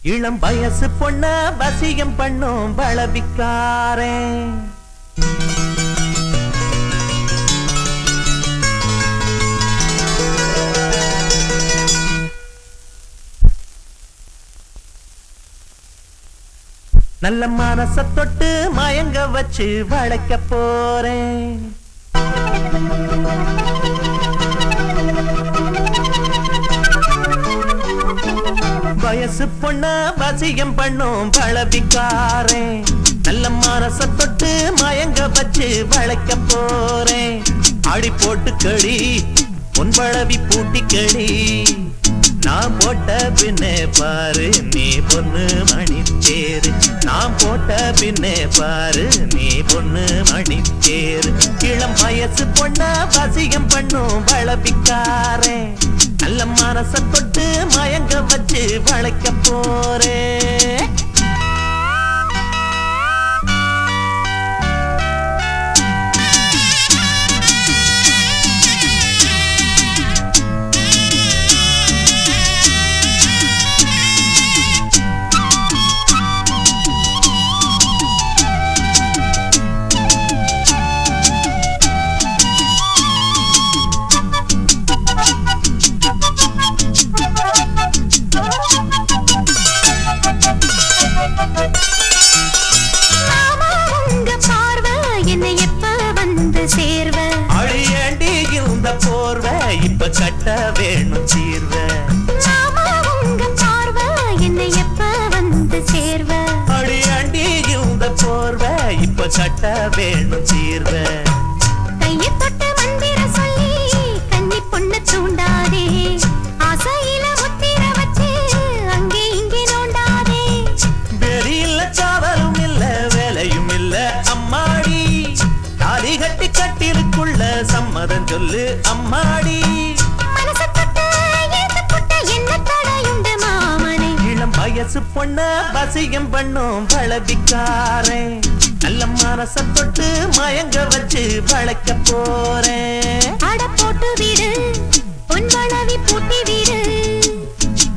இளம் வயசு பொண்ண வசியம் பண்ணும் பலவிக்காரே நல்ல மனச தொட்டு மயங்க வச்சு வளைக்க போறேன் வயசு பொண்ண வசியம் பண்ணும் பலவிக்காரே நல்ல மனச தொட்டு மயங்க வச்சு வளைக்க போறேன் அடி போட்டு கடி பொன் பழவி பூட்டி கடி நான் போட்ட பின்னே பாரு நீ பொண்ணு மணி தேரு நான் போட்ட பின்னே பாரு நீ பொண்ணு மணி தேரு இளம் வயசு பொண்ண வசியம் பண்ணும் பலவிக்காரே நல்ல மனச தொட்டு மயங்க வச்சு வளைக்க போறேன் இப்ப கட்ட வேணும் சீர்வ உங்க பார்வை என்னை எப்ப வந்து சேர்வ அடியாண்டி இந்த போர்வ இப்ப கட்ட வேணும் சீர்வ கைய தொட்டு மந்திர சொல்லி கன்னி பொண்ணு தூண்டாதே ஆசையில முத்திர வச்சு அங்கே இங்கே நோண்டாதே வெறி இல்ல சாவலும் இல்ல வேலையும் இல்ல அம்மாடி தாலி கட்டி கட்டிருக்குள்ள சம்மதம் சொல்லு அம்மாடி வயசு பொண்ண வசியம் பண்ணும் பலவிக்காரே நல்ல மனச தொட்டு மயங்க வச்சு வளைக்க போறேன் அட போட்டு விடு பொன் பழவி பூட்டி விடு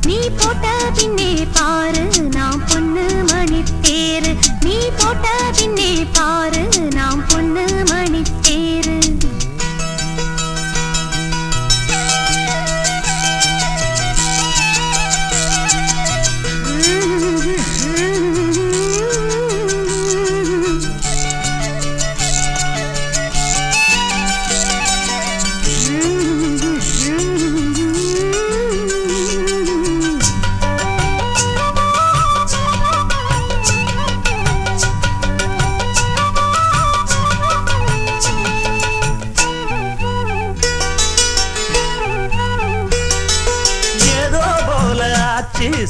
நீ போட்ட பின்னே பாரு நான் பொண்ணு மணி தேரு நீ போட்ட பின்னே பாரு நான் பொண்ணு மணி தேரு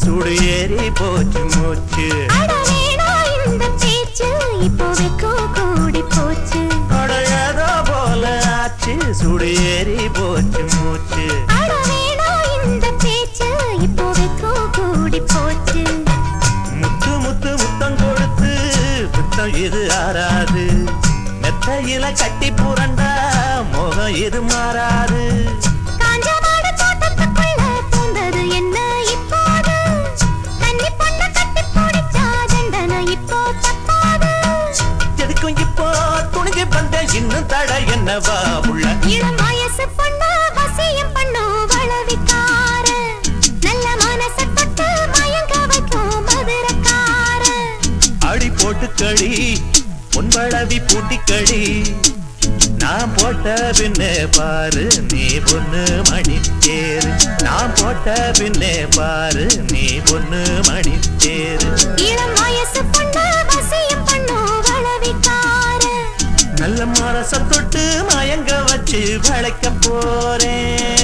சுடு ஏறி போச்சு மூச்சு இந்த பேச்சு இப்போவே கூடி போச்சு ஏதோ போல ஆச்சு சுடு ஏறி போச்சு மூச்சு இந்த பேச்சு இப்போவே கூடி போச்சு முத்து முத்து முத்தம் கொடுத்து முத்தம் இது ஆறாது மெத்தையில கட்டி புரண்டா மோகம் இது மாறாது இன்னும் தட என்னவா உள்ள இளம் வயசு பொண்ணு வசியம் பண்ணும் வளவிக்கார நல்ல மனச தொட்டு மயங்க வைக்கும் மதுரக்கார அடி போட்டு கடி பொன் பழவி பூட்டி கடி நான் போட்ட பின்னே பாரு நீ பொண்ணு மணி தேரு நான் போட்ட பின்னே பாரு நீ பொண்ணு மணி தேரு இளம் வயசு பொண்ணு வசியம் பண்ணும் வளவிக்கார நல்ல மனச தொட்டு மயங்க வச்சு வளைக்க போறேன்